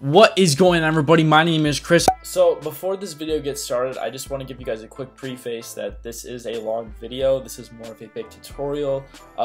What is going on, everybody? My name is Chris. So before this video gets started, I just want to give you guys a quick preface that this is a long video. This is more of a big tutorial,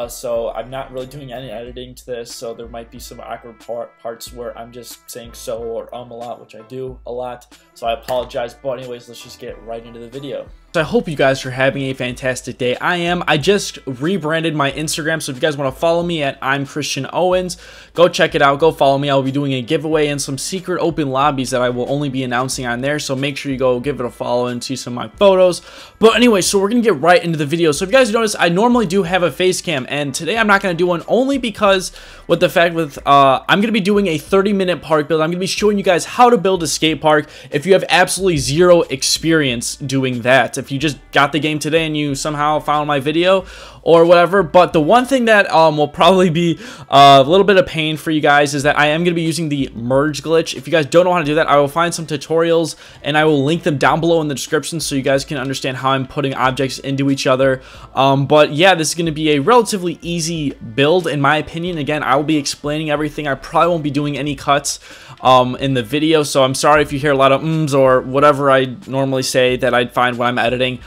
so I'm not really doing any editing to this, so there might be some awkward parts where I'm just saying so or a lot, which I do a lot, so I apologize. But anyways, let's just get right into the video. So I hope you guys are having a fantastic day. I just rebranded my Instagram, so if you guys want to follow me at I'm Christian Owens, go check it out. Go follow me. I'll be doing a giveaway and some secret open lobbies that I will only be announcing on there, so make sure you go give it a follow and see some of my photos. But anyway, so we're gonna get right into the video. So if you guys notice, I normally do have a face cam, and today I'm not gonna do one only because with the fact with I'm gonna be doing a 30-minute park build. I'm gonna be showing you guys how to build a skate park if you have absolutely zero experience doing that. If you just got the game today and you somehow found my video or whatever. But the one thing that will probably be a little bit of pain for you guys is that I am going to be using the merge glitch. If you guys don't know how to do that, I will find some tutorials and I will link them down below in the description so you guys can understand how I'm putting objects into each other. But yeah, this is going to be a relatively easy build in my opinion. Again, I will be explaining everything. I probably won't be doing any cuts in the video, so I'm sorry if you hear a lot of ums or whatever I normally say that I'd find when I'm editing.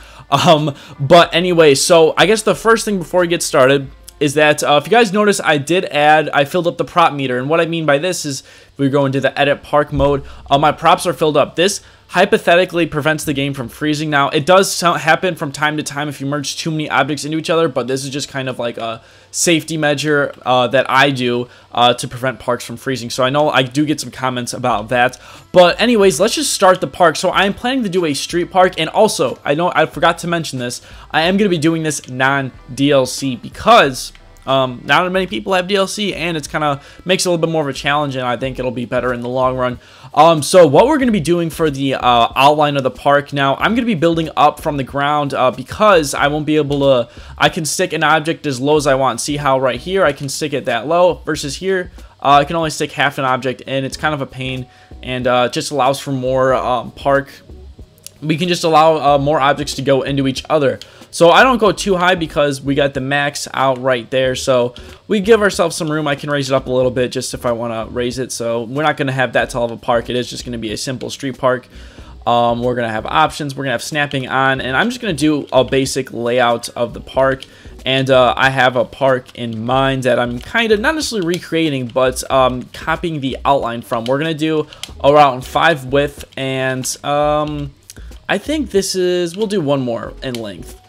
But anyway, so I guess the first thing before we get started is that if you guys notice, I filled up the prop meter, and what I mean by this is if we go into the edit park mode, my props are filled up. This hypothetically prevents the game from freezing. Now, it does happen from time to time if you merge too many objects into each other, but this is just kind of like a safety measure that I do to prevent parks from freezing. So I know I do get some comments about that. But anyways, let's just start the park. So I am planning to do a street park, and also, I know I forgot to mention this, I am going to be doing this non-DLC because not many people have DLC, and it's kind of makes it a little bit more of a challenge, and I think it'll be better in the long run. So what we're going to be doing for the outline of the park, now I'm going to be building up from the ground because I won't be able to, I can stick an object as low as I want. See how right here I can stick it that low versus here I can only stick half an object, and it's kind of a pain, and just allows for more park. We can just allow more objects to go into each other. So I don't go too high because we got the max out right there. So we give ourselves some room. I can raise it up a little bit just if I want to raise it. So we're not going to have that tall of a park. It is just going to be a simple street park. We're going to have options. We're going to have snapping on. And I'm just going to do a basic layout of the park. And I have a park in mind that I'm kind of not necessarily recreating, but copying the outline from. We're going to do around 5 width, and I think this is, we'll do one more in length.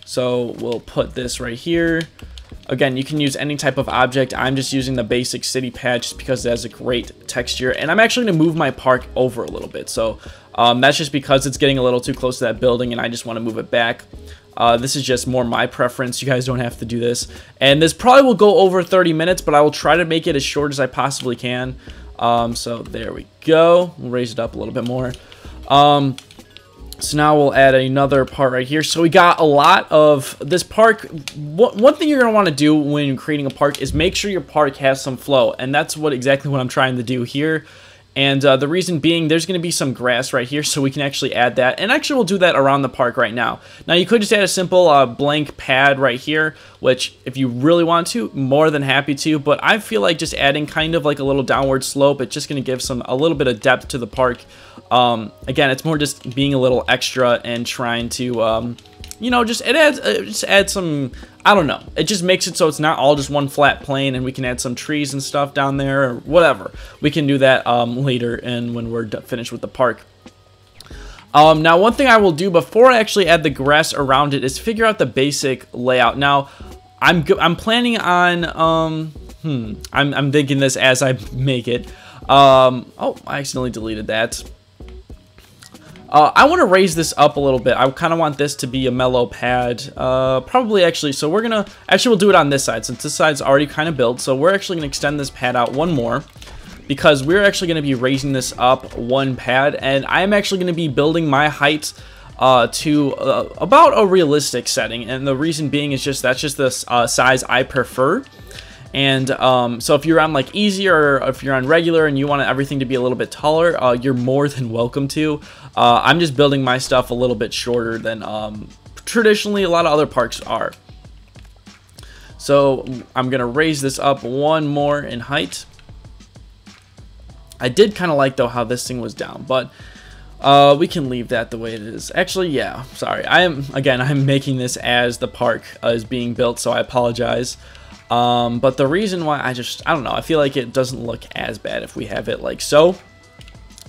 So we'll put this right here. Again, you can use any type of object. I'm just using the basic city pad just because it has a great texture. And I'm actually going to move my park over a little bit. So that's just because it's getting a little too close to that building and I just want to move it back. This is just more my preference. You guys don't have to do this. And this probably will go over 30 minutes, but I will try to make it as short as I possibly can. So there we go. We'll raise it up a little bit more. So now we'll add another part right here. So we got a lot of this park. One thing you're going to want to do when creating a park is make sure your park has some flow. And that's exactly what I'm trying to do here. And the reason being, there's going to be some grass right here, so we can actually add that. And actually, we'll do that around the park right now. Now, you could just add a simple blank pad right here, which if you really want to, more than happy to. But I feel like just adding kind of like a little downward slope, it's just going to give a little bit of depth to the park. Again, it's more just being a little extra and trying to, you know, just add some, I don't know. It just makes it so it's not all just one flat plane, and we can add some trees and stuff down there or whatever. We can do that later and when we're finished with the park. Now, one thing I will do before I actually add the grass around it is figure out the basic layout. Now, I'm planning on, I'm thinking this as I make it. Oh, I accidentally deleted that. I want to raise this up a little bit. I kind of want this to be a mellow pad. Probably actually, so we're going to, actually we'll do it on this side since this side's already kind of built. So we're actually going to extend this pad out one more because we're actually going to be raising this up one pad. And I'm actually going to be building my height to about a realistic setting. And the reason being is that's just the size I prefer. And so if you're on like easy or if you're on regular and you want everything to be a little bit taller, you're more than welcome to. I'm just building my stuff a little bit shorter than traditionally a lot of other parks are. So I'm going to raise this up one more in height. I did kind of like though how this thing was down, but we can leave that the way it is. Actually, yeah, sorry. I'm making this as the park is being built, so I apologize. But the reason why I don't know, I feel like it doesn't look as bad if we have it like so.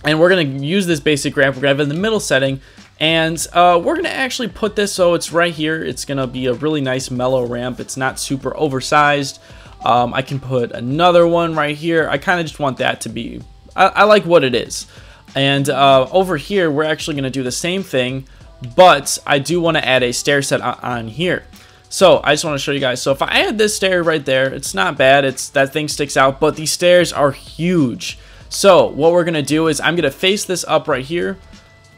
And we're going to use this basic ramp. We're going to have it in the middle setting. And we're going to actually put this so it's right here. It's going to be a really nice mellow ramp. It's not super oversized. I can put another one right here. I kind of just want that to be, I like what it is. And over here, we're actually going to do the same thing, but I do want to add a stair set on here. So I just want to show you guys. So if I add this stair right there, it's not bad. That thing sticks out, but these stairs are huge. So what we're going to do is I'm going to face this up right here,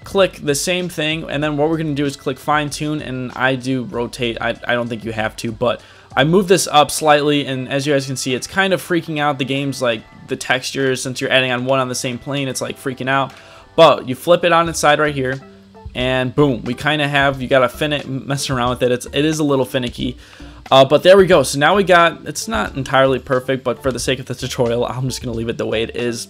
click the same thing, and then what we're going to do is click fine tune, and I do rotate. I don't think you have to, but I move this up slightly, and as you guys can see, it's kind of freaking out the game's like the textures. Since you're adding on one on the same plane, it's like freaking out. But you flip it on its side right here, and boom, we kind of have, you got to mess around with it. It is a little finicky. But there we go. So now we got, it's not entirely perfect, but for the sake of the tutorial, I'm just going to leave it the way it is.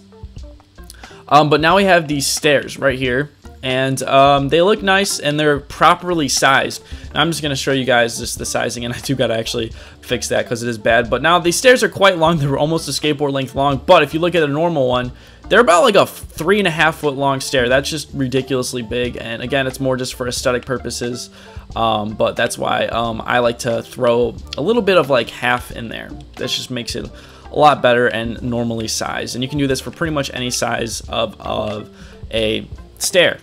But now we have these stairs right here, and they look nice and they're properly sized. And I'm just going to show you guys just the sizing, and I do got to actually fix that because it is bad. But now these stairs are quite long. They're almost a skateboard length long, but if you look at a normal one, they're about like a 3.5 foot long stair. That's just ridiculously big, and again, it's more just for aesthetic purposes. But that's why I like to throw a little bit of like half in there. That just makes it a lot better and normally sized, and you can do this for pretty much any size of a stair.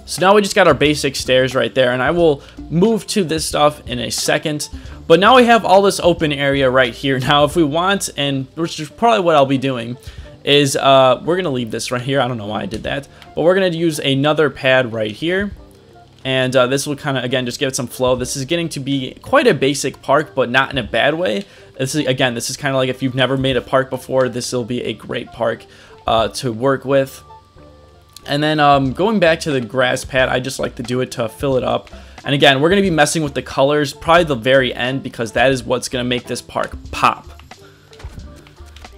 So now we just got our basic stairs right there, and I will move to this stuff in a second. But now we have all this open area right here. Now if we want, and which is probably what I'll be doing, is we're gonna leave this right here. I don't know why I did that, but we're gonna use another pad right here, and this will kind of, again, just give it some flow. This is getting to be quite a basic park, but not in a bad way. This is, again, this is kind of like if you've never made a park before, this will be a great park to work with. And then going back to the grass pad, I just like to do it to fill it up. And again, we're going to be messing with the colors probably the very end, because that is what's going to make this park pop.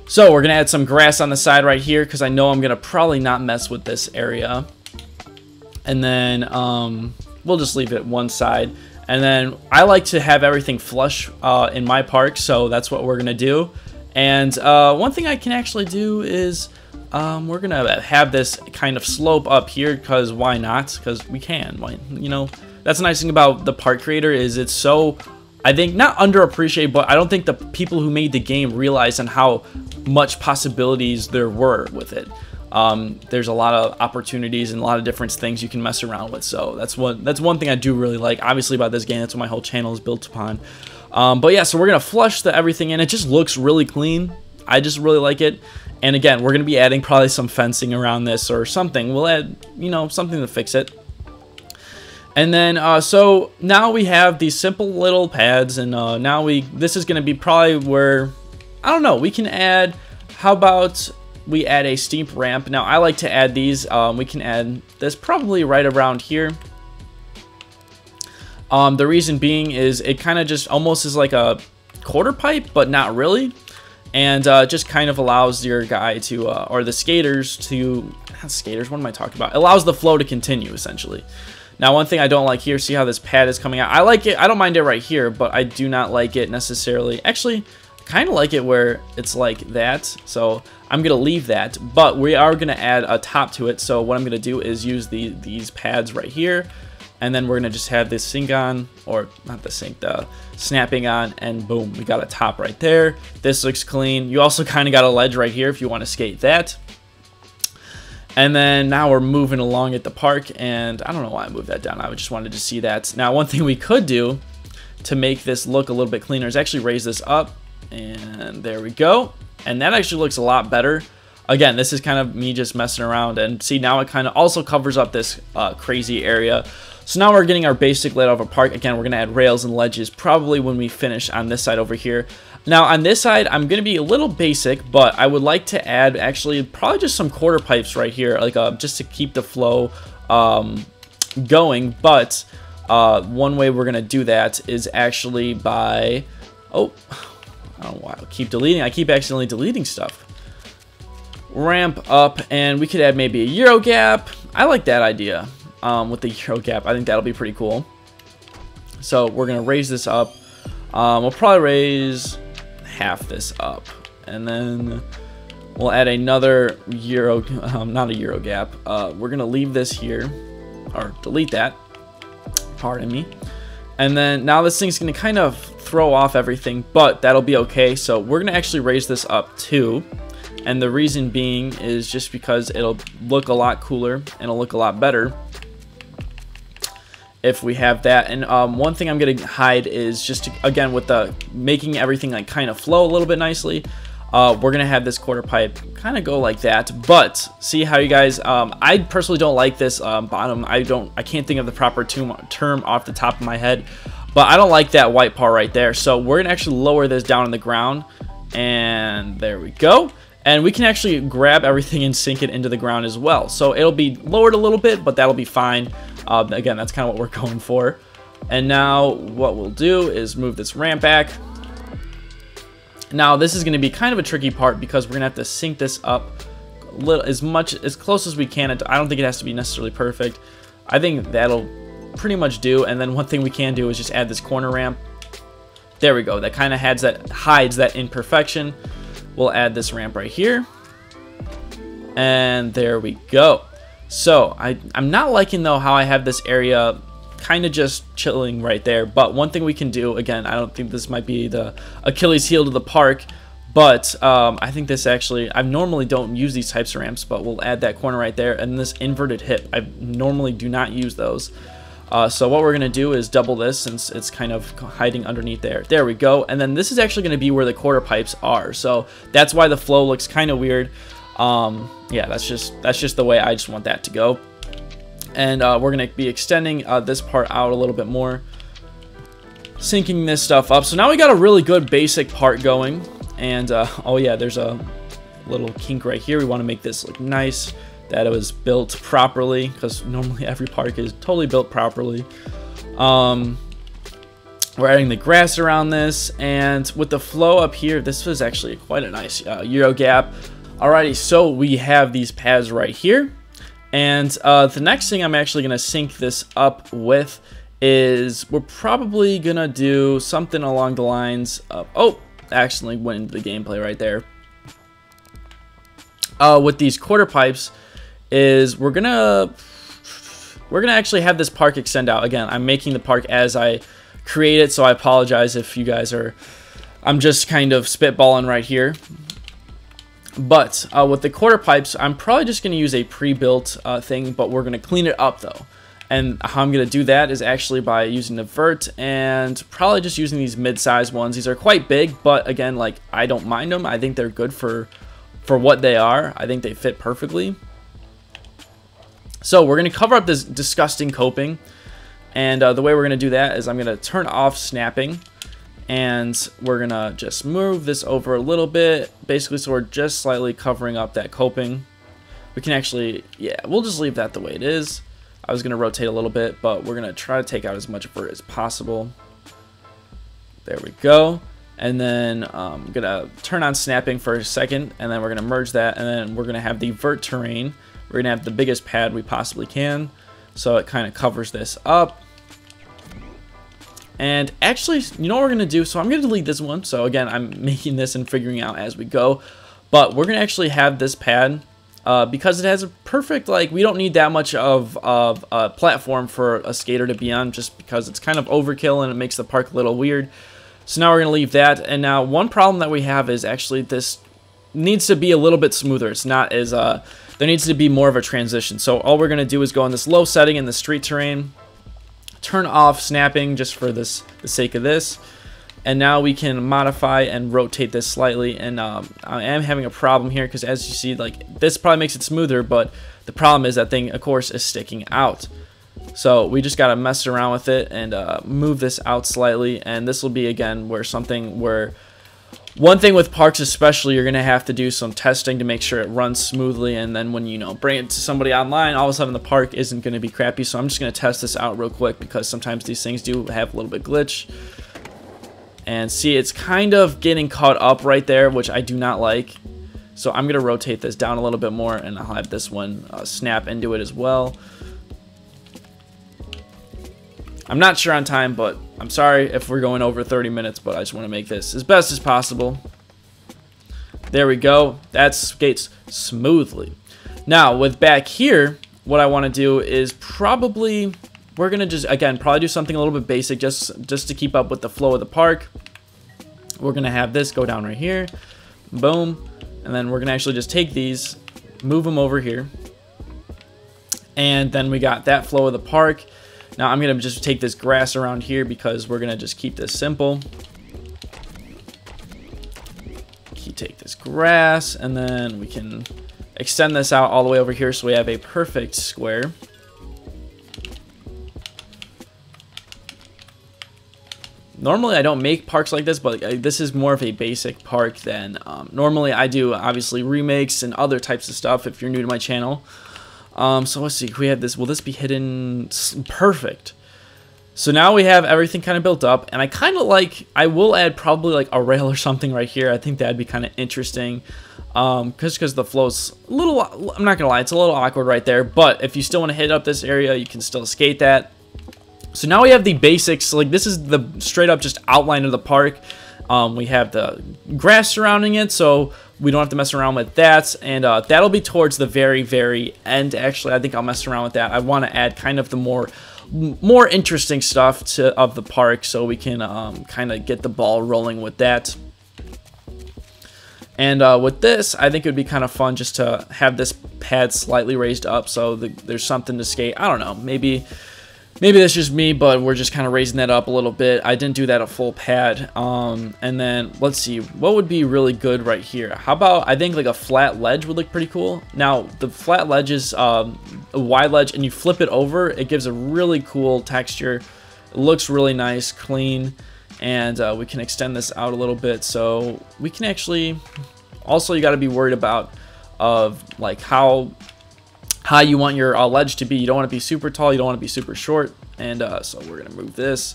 So we're going to add some grass on the side right here, because I know I'm going to probably not mess with this area. And then we'll just leave it one side. And then I like to have everything flush in my park, so that's what we're going to do. And one thing I can actually do is we're going to have this kind of slope up here, because why not? Because we can. Why, you know, that's the nice thing about the park creator, is it's so, I think, not underappreciated, but I don't think the people who made the game realized on how much possibilities there were with it. There's a lot of opportunities and a lot of different things you can mess around with. So that's one thing I do really like, obviously, about this game. That's what my whole channel is built upon. But yeah, so we're gonna flush everything in. It just looks really clean. I just really like it. And again, we're gonna be adding probably some fencing around this or something. We'll add, you know, something to fix it. And then so now we have these simple little pads, and now this is gonna be probably where, I don't know, we can add, how about we add a steep ramp. Now I like to add these, we can add this probably right around here. The reason being is it kind of just almost is like a quarter pipe, but not really. And just kind of allows your guy to, or the skaters to, not skaters, what am I talking about? It allows the flow to continue, essentially. Now, one thing I don't like here, see how this pad is coming out? I like it, I don't mind it right here, but I do not like it necessarily. Actually, kind of like it where it's like that, so I'm gonna leave that, but we are gonna add a top to it. So what I'm gonna do is use these pads right here, and then we're gonna just have this sink on, or not the sink, the snapping on, and boom, we got a top right there. This looks clean. You also kind of got a ledge right here if you want to skate that. And then now we're moving along at the park, and I don't know why I moved that down. I just wanted to see that. Now, one thing we could do to make this look a little bit cleaner is actually raise this up, and there we go. And that actually looks a lot better. Again, this is kind of me just messing around, and see, now it kind of also covers up this crazy area. So now we're getting our basic layout of a park. Again, we're going to add rails and ledges probably when we finish on this side over here. Now on this side, I'm going to be a little basic, but I would like to add actually probably just some quarter pipes right here, like just to keep the flow going. But one way we're going to do that is actually by, oh, I don't know why I keep deleting. I keep accidentally deleting stuff. ramp up, and we could add maybe a Euro gap. I like that idea with the Euro gap. I think that'll be pretty cool. So we're going to raise this up. We'll probably raise half this up, and then we'll add another Euro, not a Euro gap. We're going to leave this here, or delete that, pardon me. And then now this thing's going to kind of throw off everything, but that'll be okay. So we're going to actually raise this up too. And the reason being is just because it'll look a lot cooler and it'll look a lot better if we have that. And one thing I'm going to hide is just to, again, with the making everything like kind of flow a little bit nicely, we're going to have this quarter pipe kind of go like that. But see how you guys, I personally don't like this bottom. I can't think of the proper term off the top of my head, but I don't like that white part right there. So we're going to actually lower this down on the ground, and there we go. And we can actually grab everything and sink it into the ground as well. So it'll be lowered a little bit, but that'll be fine. Again, that's kind of what we're going for. And now what we'll do is move this ramp back. Now this is going to be kind of a tricky part because we're going to have to sink this up a little, as close as we can. I don't think it has to be necessarily perfect. I think that'll pretty much do. And then one thing we can do is just add this corner ramp. There we go. That kind of hides that imperfection. We'll add this ramp right here, and there we go. So I'm not liking though how I have this area kind of just chilling right there, but one thing we can do, again, I don't think this might be the Achilles heel to the park, but I think this actually, I normally don't use these types of ramps, but we'll add that corner right there, and this inverted hip, I normally do not use those. So what we're going to do is double this since it's kind of hiding underneath there. There we go. And then this is actually going to be where the quarter pipes are. So that's why the flow looks kind of weird. Yeah, that's just the way I just want that to go. And we're going to be extending this part out a little bit more, sinking this stuff up. So now we got a really good basic part going. And oh yeah, there's a little kink right here. We want to make this look nice, that it was built properly, because normally every park is totally built properly. We're adding the grass around this, and with the flow up here, this was actually quite a nice Euro gap. Alrighty, so we have these pads right here, and the next thing I'm actually going to sync this up with is we're probably going to do something along the lines of, oh, actually went into the gameplay right there. With these quarter pipes, is we're gonna actually have this park extend out. Again, I'm making the park as I create it, so I apologize if you guys are, I'm just kind of spitballing right here. But with the quarter pipes, I'm probably just going to use a pre-built thing, but we're going to clean it up though. And how I'm going to do that is actually by using the vert and probably just using these mid-size ones. These are quite big, but again, like, I don't mind them. I think they're good for what they are. I think they fit perfectly. So we're going to cover up this disgusting coping, and the way we're going to do that is I'm going to turn off snapping, and we're going to just move this over a little bit, basically, so we're just slightly covering up that coping. We can actually, yeah, we'll just leave that the way it is. I was going to rotate a little bit, but we're going to try to take out as much vert as possible. There we go. And then I'm going to turn on snapping for a second, and then we're going to merge that, and then we're going to have the vert terrain. We're going to have the biggest pad we possibly can, so it kind of covers this up. And actually, you know what we're going to do? So I'm going to delete this one. So again, I'm making this and figuring out as we go. But we're going to actually have this pad because it has a perfect, like, we don't need that much of a platform for a skater to be on, just because it's kind of overkill and it makes the park a little weird. So now we're going to leave that. And now one problem that we have is actually this needs to be a little bit smoother. It's not as, there needs to be more of a transition. So all we're going to do is go in this low setting in the street terrain, turn off snapping just for the sake of this, and now we can modify and rotate this slightly. And I am having a problem here because, as you see, like, this probably makes it smoother, but the problem is that thing, of course, is sticking out. So we just got to mess around with it and move this out slightly. And this will be, again, where one thing with parks especially, you're going to have to do some testing to make sure it runs smoothly, and then when you bring it to somebody online, all of a sudden the park isn't going to be crappy. So I'm just going to test this out real quick because sometimes these things do have a little bit glitch. And see, it's kind of getting caught up right there, which I do not like. So I'm gonna rotate this down a little bit more, and I'll have this one snap into it as well. I'm not sure on time, but I'm sorry if we're going over 30 minutes, but I just want to make this as best as possible. There we go. That skates smoothly. Now with back here, what I want to do is probably, we're going to just, again, probably do something a little bit basic just to keep up with the flow of the park. We're going to have this go down right here. Boom. And then we're going to actually just take these, move them over here. And then we got that flow of the park. Now I'm going to just take this grass around here because we're going to just keep this simple. Take this grass, and then we can extend this out all the way over here so we have a perfect square. Normally I don't make parks like this, but this is more of a basic park than normally I do. Obviously remakes and other types of stuff if you're new to my channel. So let's see, we have this. Will this be hidden? Perfect. So now we have everything kind of built up, and I kind of like, I will add probably like a rail or something right here. I think that'd be kind of interesting, because the flow's a little, I'm not gonna lie, it's a little awkward right there, but if you still want to hit up this area, you can still skate that. So now we have the basics. Like, this is the straight up just outline of the park. We have the grass surrounding it, so we don't have to mess around with that, and that'll be towards the very end. Actually, I think I'll mess around with that. I want to add kind of the more interesting stuff of the park, so we can kind of get the ball rolling with that. And with this, I think it would be kind of fun just to have this pad slightly raised up so there's something to skate. I don't know, maybe that's just me, but we're just kind of raising that up a little bit. I didn't do that a full pad. And then let's see, what would be really good right here? How about, I think like a flat ledge would look pretty cool. Now the flat ledge is a wide ledge, and you flip it over, it gives a really cool texture. It looks really nice, clean, and we can extend this out a little bit so we can actually, also you got to be worried about like how you want your ledge to be. You don't want to be super tall, you don't want to be super short. And so we're gonna move this,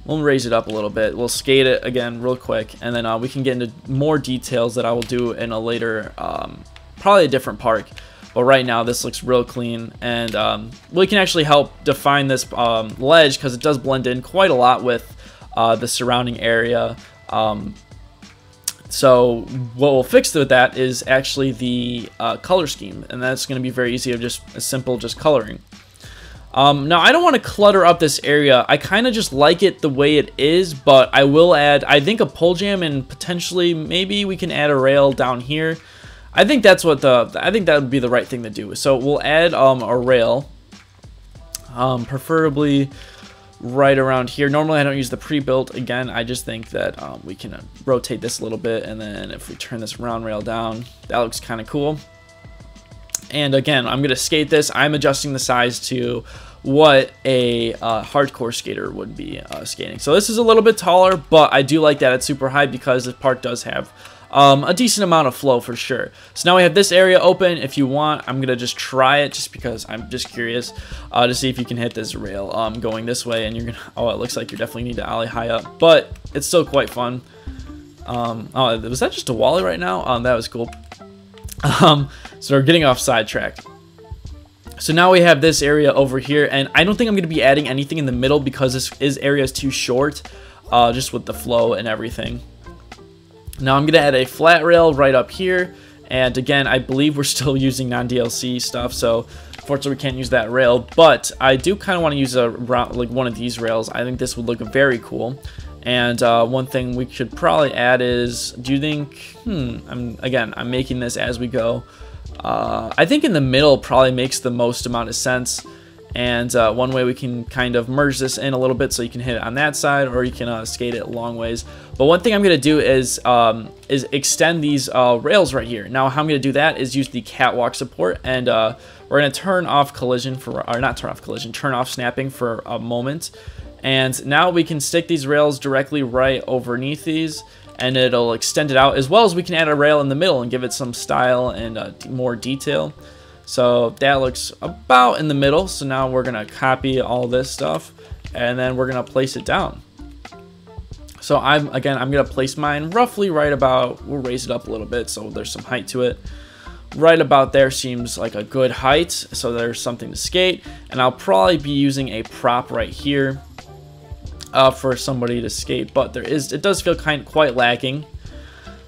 we'll raise it up a little bit, we'll skate it again real quick, and then we can get into more details that I will do in a later probably a different park. But right now this looks real clean, and we can actually help define this ledge because it does blend in quite a lot with the surrounding area. So what we'll fix with that is actually the color scheme, and that's going to be very easy, of just a simple just coloring. Now I don't want to clutter up this area. I kind of just like it the way it is, but I will add, I think, a pole jam, and potentially maybe we can add a rail down here. I think that's what I think that would be the right thing to do. So we'll add a rail, preferably right around here. Normally I don't use the pre-built. Again, I just think that we can rotate this a little bit, and then if we turn this round rail down, that looks kind of cool. And again, I'm gonna skate this. I'm adjusting the size to what a hardcore skater would be skating. So this is a little bit taller, but I do like that it's super high because this park does have a decent amount of flow for sure. So now we have this area open. If you want, I'm gonna just try it just because I'm just curious to see if you can hit this rail going this way, and you're gonna, oh, it looks like you definitely need to ollie high up, but it's still quite fun. Oh, was that just a wally right now? That was cool. So we're getting off sidetracked. So now we have this area over here, and I don't think I'm gonna be adding anything in the middle because this area is too short, just with the flow and everything. Now I'm going to add a flat rail right up here, and again, I believe we're still using non-DLC stuff, so unfortunately we can't use that rail, but I do kind of want to use like one of these rails. I think this would look very cool. And one thing we should probably add is, do you think, I'm making this as we go. I think in the middle probably makes the most amount of sense. And one way we can kind of merge this in a little bit so you can hit it on that side, or you can skate it long ways. But one thing I'm going to do is extend these rails right here. Now how I'm going to do that is use the catwalk support, and we're going to turn off collision turn off snapping for a moment. And now we can stick these rails directly right underneath these, and it'll extend it out, as well as we can add a rail in the middle and give it some style and more detail. So that looks about in the middle. So now we're gonna copy all this stuff, and then we're gonna place it down. So I'm gonna place mine roughly right about, we'll raise it up a little bit so there's some height to it. Right about there seems like a good height, so there's something to skate. And I'll probably be using a prop right here for somebody to skate, but it does feel quite lacking.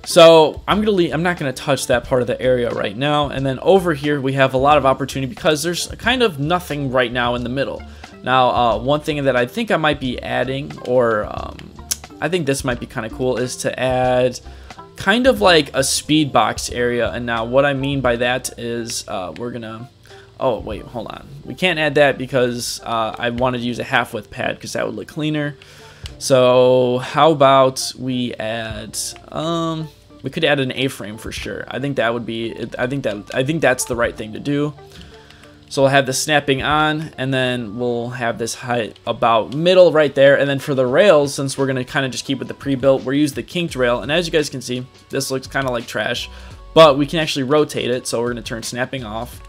So I'm not gonna touch that part of the area right now. And then over here we have a lot of opportunity because there's kind of nothing right now in the middle. Now one thing that I think I might be adding, or I think this might be kind of cool, is to add kind of like a speed box area. And now what I mean by that is we're gonna, oh wait, hold on, we can't add that because I wanted to use a half width pad because that would look cleaner. So how about we add we could add an A-frame for sure. I think that would be, I think that's the right thing to do. So we'll have the snapping on, and then we'll have this height about middle right there. And then for the rails, since we're gonna kind of just keep with the pre-built, we'll use the kinked rail. And as you guys can see, this looks kind of like trash, but we can actually rotate it. So we're gonna turn snapping off.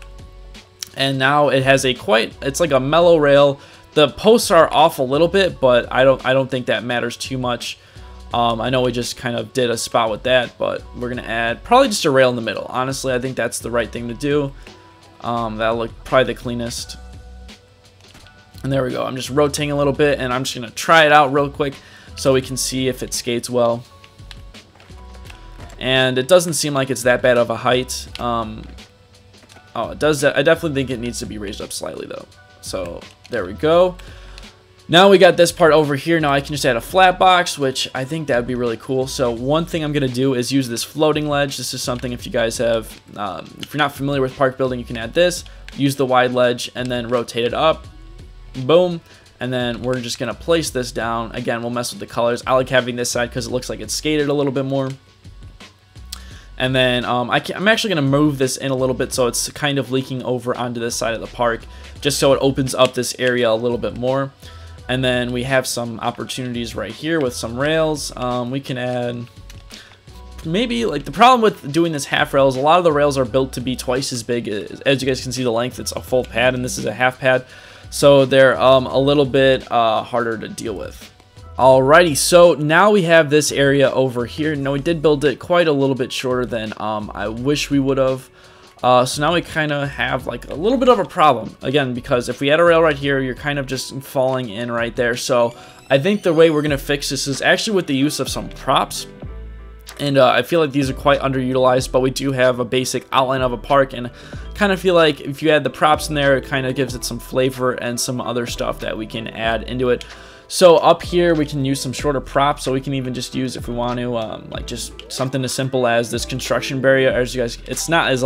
And now it has it's like a mellow rail. The posts are off a little bit, but I don't think that matters too much. I know we just kind of did a spot with that, but we're gonna add probably just a rail in the middle. Honestly, I think that's the right thing to do. That'll look probably the cleanest. And there we go. I'm just rotating a little bit, and I'm just gonna try it out real quick so we can see if it skates well. And it doesn't seem like it's that bad of a height. Oh, it does. I definitely think it needs to be raised up slightly though. So there we go. Now we got this part over here. Now I can just add a flat box, which I think that would be really cool. So one thing I'm going to do is use this floating ledge. This is something, if you guys have, if you're not familiar with park building, you can add this, use the wide ledge, and then rotate it up. Boom. And then we're just going to place this down. Again, we'll mess with the colors. I like having this side because it looks like it's skated a little bit more. And then I'm actually going to move this in a little bit so it's kind of leaking over onto this side of the park, just so it opens up this area a little bit more. And then we have some opportunities right here with some rails. We can add maybe, like, the problem with doing this half rail is a lot of the rails are built to be twice as big. As you guys can see, the length, it's a full pad and this is a half pad. So they're a little bit harder to deal with. Alrighty, so now we have this area over here. Now we did build it quite a little bit shorter than I wish we would have. So now we kind of have like a little bit of a problem, again, because if we add a rail right here, you're kind of just falling in right there. So I think the way we're going to fix this is actually with the use of some props. And I feel like these are quite underutilized, but we do have a basic outline of a park, and kind of feel like if you add the props in there, it kind of gives it some flavor and some other stuff that we can add into it. So up here we can use some shorter props, so we can even just use, if we want to, like just something as simple as this construction barrier. As you guys, it's not as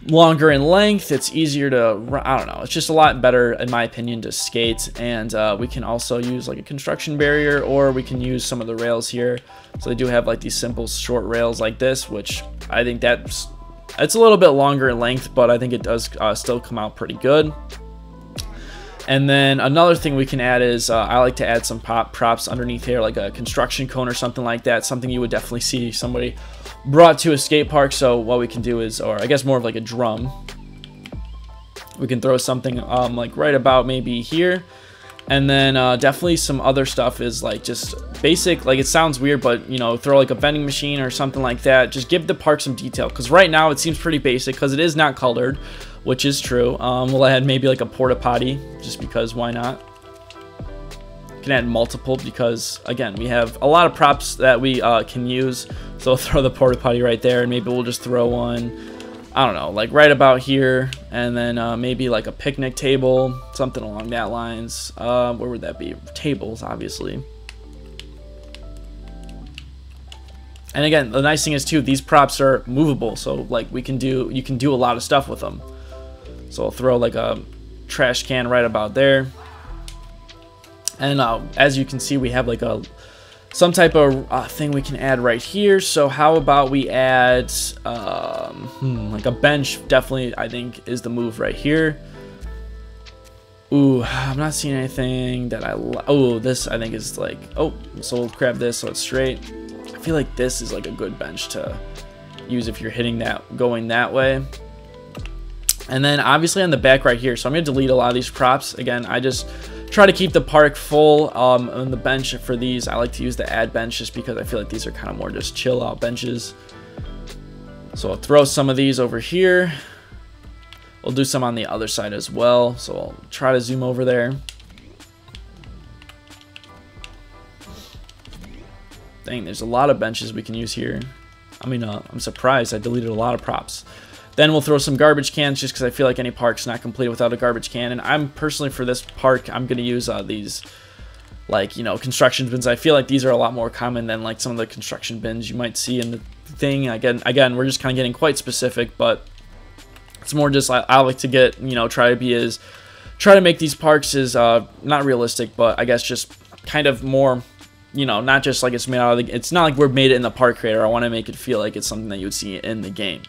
longer in length, it's easier to, I don't know, it's just a lot better in my opinion to skate. And we can also use like a construction barrier, or we can use some of the rails here. So they do have like these simple short rails like this, which I think it's a little bit longer in length, but I think it does still come out pretty good. And then another thing we can add is I like to add some props underneath here, like a construction cone or something like that. Something you would definitely see somebody brought to a skate park. So what we can do is, or I guess more of like a drum, we can throw something like right about maybe here. And then definitely some other stuff is like just basic, like it sounds weird, but you know, throw like a vending machine or something like that. Just give the park some detail, because right now it seems pretty basic because it is not colored, which is true. We'll add maybe like a porta potty, just because why not? You can add multiple because, again, we have a lot of props that we can use. So we'll throw the porta potty right there, and maybe we'll just throw one, I don't know, like right about here. And then maybe like a picnic table, something along that lines. Where would that be? Tables, obviously. And again, the nice thing is too, these props are movable, so like you can do a lot of stuff with them. So I'll throw like a trash can right about there. And as you can see, we have like some type of thing we can add right here. So how about we add like a bench? Definitely, I think, is the move right here. Ooh, I'm not seeing anything that I like. Oh, this I think is like, oh, so we'll grab this so it's straight. I feel like this is like a good bench to use if you're hitting that, going that way. And then obviously on the back right here, so I'm going to delete a lot of these props. Again, I just try to keep the park full. On the bench for these, I like to use the add bench just because I feel like these are kind of more just chill out benches. So I'll throw some of these over here. We'll do some on the other side as well. So I'll try to zoom over there. Dang, there's a lot of benches we can use here. I mean, I'm surprised I deleted a lot of props. Then we'll throw some garbage cans just because I feel like any park's not complete without a garbage can. And I'm personally, for this park, I'm going to use these, like, you know, construction bins. I feel like these are a lot more common than like some of the construction bins you might see in the thing. Again, we're just kind of getting quite specific, but it's more just I like to get, you know, try to make these parks as not realistic, but I guess just kind of more, you know, not just like it's made out of the, it's not like we're made it in the park creator. I want to make it feel like it's something that you would see in the game.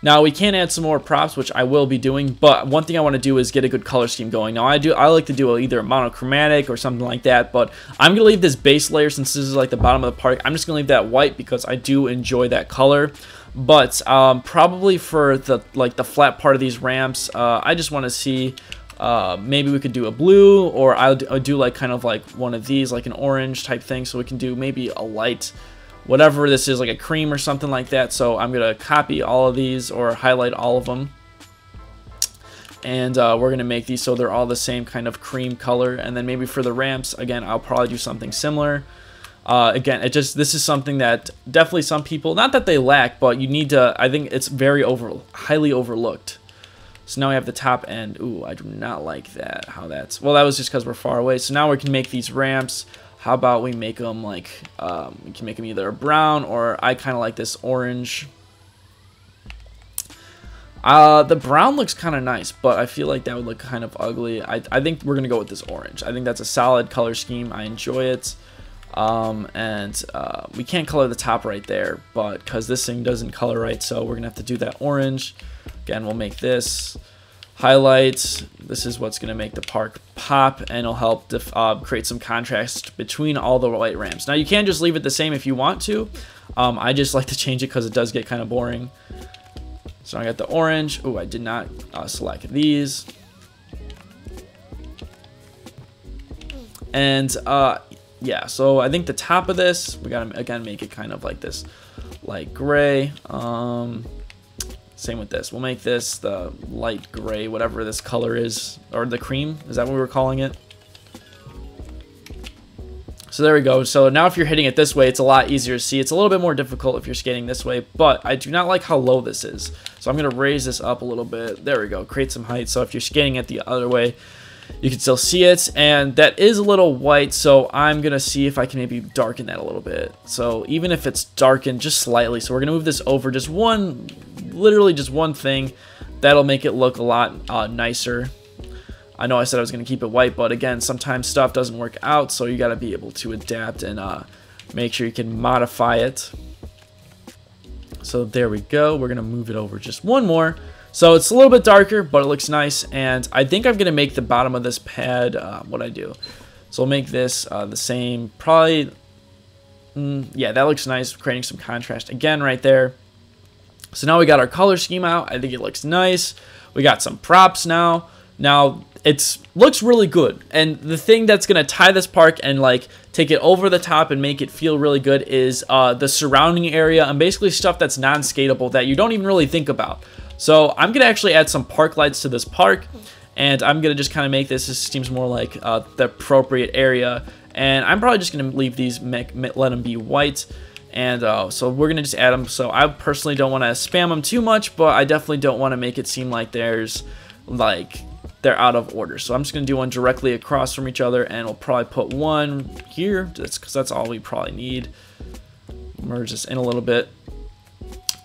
Now we can add some more props, which I will be doing, but one thing I want to do is get a good color scheme going. Now I like to do either a monochromatic or something like that, but I'm gonna leave this base layer, since this is like the bottom of the park. I'm just gonna leave that white because I do enjoy that color. But probably for the flat part of these ramps, I just want to see maybe we could do a blue, or I'll do like kind of like one of these, like an orange type thing, so we can do maybe a light, whatever this is, like a cream or something like that. So I'm gonna copy all of these or highlight all of them, and we're gonna make these so they're all the same kind of cream color. And then maybe for the ramps, again, I'll probably do something similar. Again, this is something that definitely some people, not that they lack, but you need to, I think it's very highly overlooked. So now we have the top end. Ooh, I do not like that, how that's, well, that was just because we're far away. So now we can make these ramps. How about we make them like, we can make them either a brown, or I kind of like this orange. The brown looks kind of nice, but I feel like that would look kind of ugly. I think we're going to go with this orange. I think that's a solid color scheme. I enjoy it. We can't color the top right there, but because this thing doesn't color right, so we're gonna have to do that orange. Again, we'll make this highlights. This is what's gonna make the park pop, and it'll help create some contrast between all the white ramps. Now you can just leave it the same if you want to. I just like to change it because it does get kind of boring. So I got the orange. Oh, I did not select these. And yeah, so I think the top of this, we gotta again make it kind of like this light gray. Same with this, we'll make this the light gray, whatever this color is, or the cream, is that what we were calling it? So there we go. So now if you're hitting it this way, it's a lot easier to see. It's a little bit more difficult if you're skating this way, but I do not like how low this is, so I'm gonna raise this up a little bit. There we go, create some height. So if you're skating it the other way, you can still see it, and that is a little white, so I'm gonna see if I can maybe darken that a little bit. So even if it's darkened just slightly, so we're gonna move this over just one, literally just one thing, that'll make it look a lot nicer. I know I said I was gonna keep it white, but again, sometimes stuff doesn't work out, so you gotta be able to adapt and make sure you can modify it. So there we go, we're gonna move it over just one more. So it's a little bit darker, but it looks nice, and I think I'm going to make the bottom of this pad, what I do. So I'll make this the same, probably, yeah, that looks nice, creating some contrast again right there. So now we got our color scheme out. I think it looks nice. We got some props now. Now, it looks really good, and the thing that's going to tie this park and like take it over the top and make it feel really good is the surrounding area, and basically stuff that's non-skatable that you don't even really think about. So I'm going to actually add some park lights to this park, and I'm going to just kind of make this seems more like the appropriate area. And I'm probably just going to leave these, let them be white. And so we're going to just add them. So I personally don't want to spam them too much, but I definitely don't want to make it seem like they're out of order. So I'm just going to do one directly across from each other, and we'll probably put one here, just because that's all we probably need. Merge this in a little bit.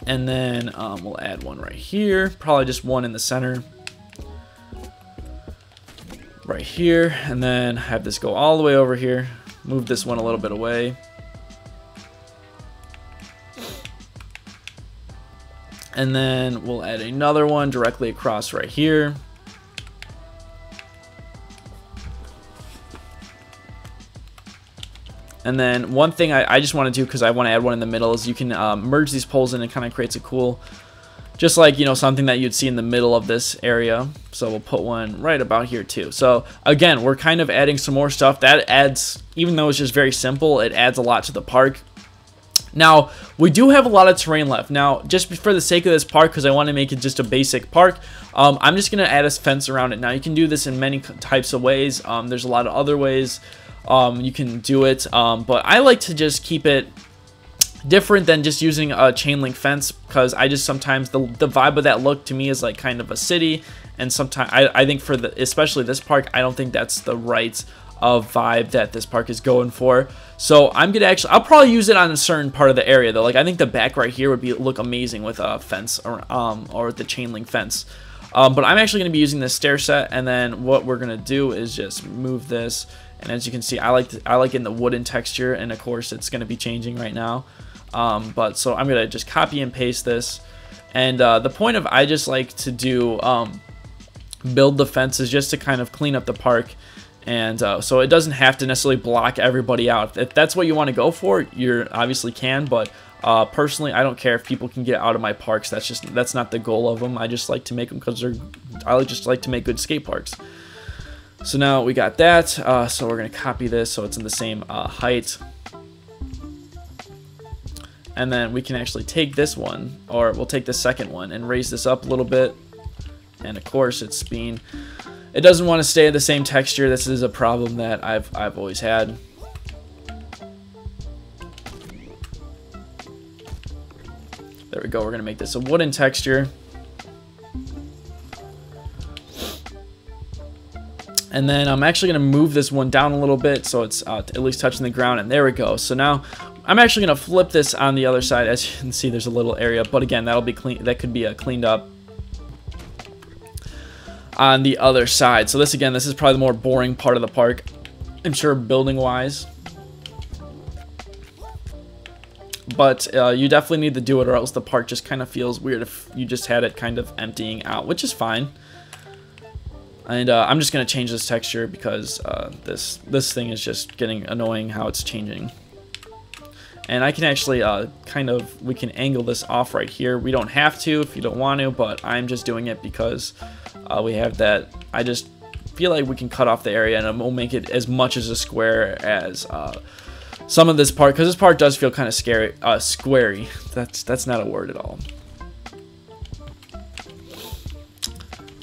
And then we'll add one right here, probably just one in the center right here, and then have this go all the way over here. Move this one a little bit away. And then we'll add another one directly across right here. And then one thing I just want to do, because I want to add one in the middle, is you can merge these poles in, and kind of creates a cool just like, you know, something that you'd see in the middle of this area. So we'll put one right about here too. So again, we're kind of adding some more stuff that adds, even though it's just very simple, it adds a lot to the park. Now, we do have a lot of terrain left. Now, just for the sake of this park, because I want to make it just a basic park, I'm just going to add a fence around it. Now, you can do this in many types of ways. There's a lot of other ways you can do it, but I like to just keep it different than just using a chain link fence, because I just sometimes the vibe of that look to me is like kind of a city, and sometimes I think for especially this park, I don't think that's the right vibe that this park is going for. So I'm gonna I'll probably use it on a certain part of the area though. Like I think the back right here would look amazing with a fence or the chain link fence. But I'm actually gonna be using this stair set, and then what we're gonna do is just move this. And as you can see, I like it in the wooden texture, and of course it's gonna be changing right now. But so I'm gonna just copy and paste this. And the point of I just like to do build the fence is just to kind of clean up the park. And so it doesn't have to necessarily block everybody out. If that's what you want to go for, you obviously can, but personally, I don't care if people can get out of my parks. That's not the goal of them. I just like to make them because I just like to make good skate parks. So now we got that. So we're gonna copy this so it's in the same height, and then we can actually take this one, or we'll take the second one and raise this up a little bit. And of course, it doesn't want to stay the same texture. This is a problem that I've always had. There we go. We're gonna make this a wooden texture, and then I'm actually gonna move this one down a little bit so it's at least touching the ground. And there we go. So now I'm actually gonna flip this on the other side. As you can see, there's a little area, but again, that'll be clean. That could be cleaned up on the other side. So this is probably the more boring part of the park, I'm sure, building wise, but you definitely need to do it, or else the park just kind of feels weird if you just had it kind of emptying out, which is fine. And I'm just gonna change this texture because this thing is just getting annoying how it's changing. And I can actually we can angle this off right here. We don't have to if you don't want to, but I'm just doing it because we have that. I just feel like we can cut off the area, and it will make it as much as a square as some of this part, because this part does feel kind of scary, squarey. That's not a word at all.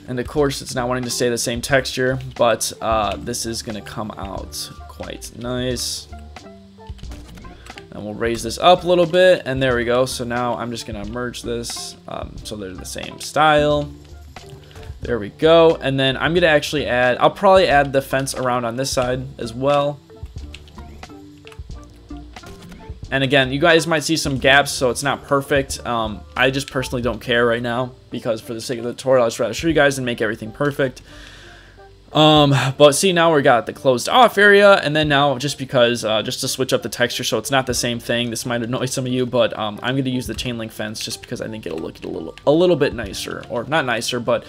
And of course, it's not wanting to stay the same texture, but this is gonna come out quite nice. And we'll raise this up a little bit, and there we go. So now I'm just gonna merge this so they're the same style. There we go. And then I'm gonna actually I'll probably add the fence around on this side as well. And again, you guys might see some gaps, so it's not perfect. I just personally don't care right now, because for the sake of the tutorial, I'd just rather show you guys and make everything perfect. But see, now we got the closed off area, and then now just because just to switch up the texture so it's not the same thing, this might annoy some of you, but I'm going to use the chain link fence just because I think it'll look a little bit nicer, or not nicer, but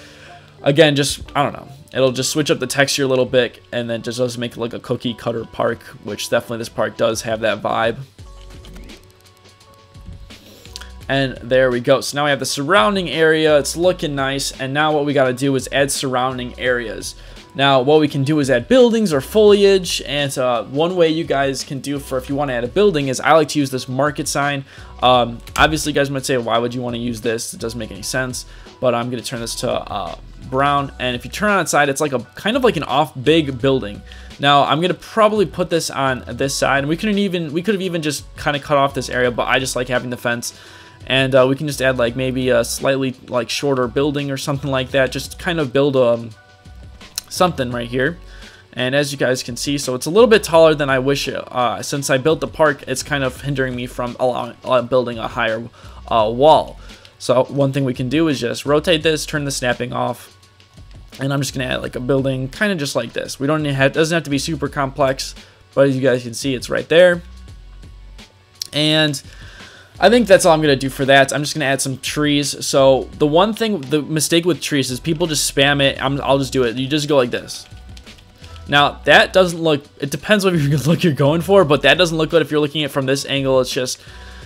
again, just I don't know, it'll just switch up the texture a little bit, and then just doesn't make it like a cookie cutter park, which definitely this park does have that vibe. And there we go. So now we have the surrounding area. It's looking nice. And now what we got to do is add surrounding areas. Now what we can do is add buildings or foliage. And one way you guys can do for if you want to add a building is I like to use this market sign. Obviously you guys might say, why would you want to use this? It doesn't make any sense. But I'm going to turn this to brown. And if you turn on its side, it's like a kind of like an off big building. Now I'm going to probably put this on this side. And we could have even just kind of cut off this area, but I just like having the fence. And we can just add like maybe a slightly like shorter building or something like that. Just kind of build something right here. And as you guys can see, so it's a little bit taller than I wish. Since I built the park, it's kind of hindering me from building a higher wall. So one thing we can do is just rotate this, turn the snapping off. And I'm just going to add like a building kind of just like this. We don't need it doesn't have to be super complex, but as you guys can see, it's right there. And I think that's all I'm going to do for that. I'm just going to add some trees. So the mistake with trees is people just spam it. I'll just do it. You just go like this. Now that doesn't look, it depends what look you're going for, but that doesn't look good if you're looking at it from this angle. It's just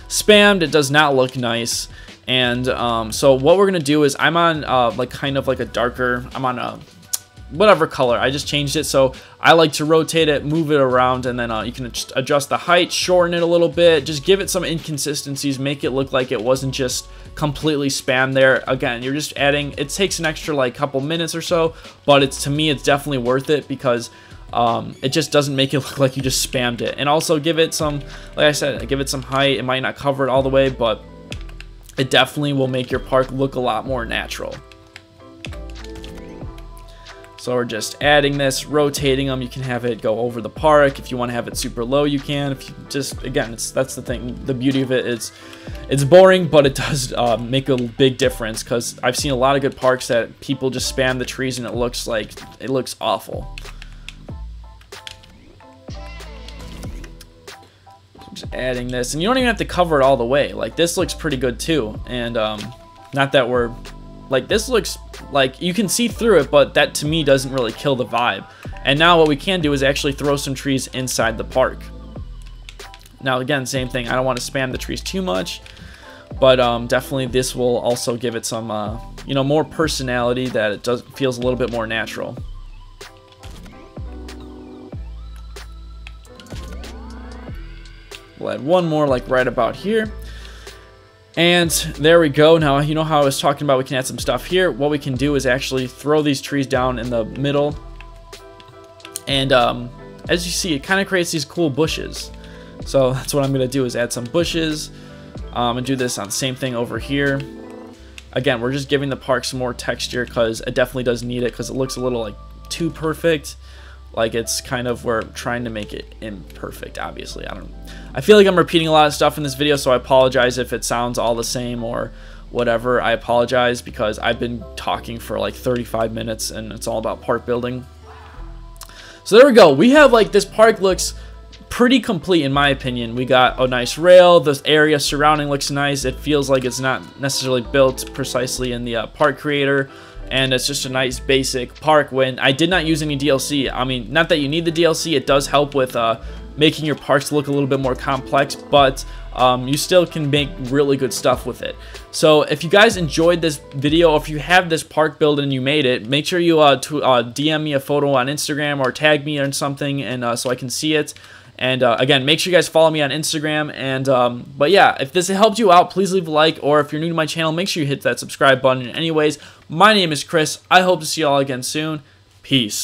spammed. It does not look nice. And so what we're gonna do is I'm on like kind of like a darker, I'm on a whatever color. I just changed it, so I like to rotate it, move it around, and then you can adjust the height, shorten it a little bit, just give it some inconsistencies, make it look like it wasn't just completely spam there. Again, you're just adding, it takes an extra like couple minutes or so, but to me it's definitely worth it because it just doesn't make it look like you just spammed it. And also give it some, like I said, give it some height. It might not cover it all the way, but it definitely will make your park look a lot more natural. So we're just adding this, rotating them. You can have it go over the park. If you want to have it super low, you can. If you just, again, that's the thing. The beauty of it is it's boring, but it does make a big difference, because I've seen a lot of good parks that people just spam the trees and it looks awful. Just adding this, and you don't even have to cover it all the way. Like, this looks pretty good too, and not that we're like, this looks like you can see through it, but that to me doesn't really kill the vibe. And now what we can do is actually throw some trees inside the park. Now again, same thing, I don't want to spam the trees too much, but definitely this will also give it some you know, more personality, that it feels a little bit more natural. We'll add one more like right about here. And there we go. Now, you know how I was talking about we can add some stuff here? What we can do is actually throw these trees down in the middle. And as you see, it kind of creates these cool bushes. So that's what I'm going to do, is add some bushes. And do this on the same thing over here. Again, we're just giving the park some more texture, because it definitely does need it, because it looks a little like too perfect. Like, it's kind of, we're trying to make it imperfect, obviously. I feel like I'm repeating a lot of stuff in this video, so I apologize if it sounds all the same or whatever. I apologize, because I've been talking for like 35 minutes and it's all about park building. So there we go. We have, like, this park looks pretty complete in my opinion. We got a nice rail. The area surrounding looks nice. It feels like it's not necessarily built precisely in the park creator. And it's just a nice basic park. When I did not use any DLC. I mean, not that you need the DLC. It does help with making your parks look a little bit more complex, but you still can make really good stuff with it. So if you guys enjoyed this video, or if you have this park build and you made it, make sure you DM me a photo on Instagram or tag me on something, and so I can see it. And again, make sure you guys follow me on Instagram. And but yeah, if this helped you out, please leave a like. Or if you're new to my channel, make sure you hit that subscribe button. Anyways, my name is Chris. I hope to see you all again soon. Peace.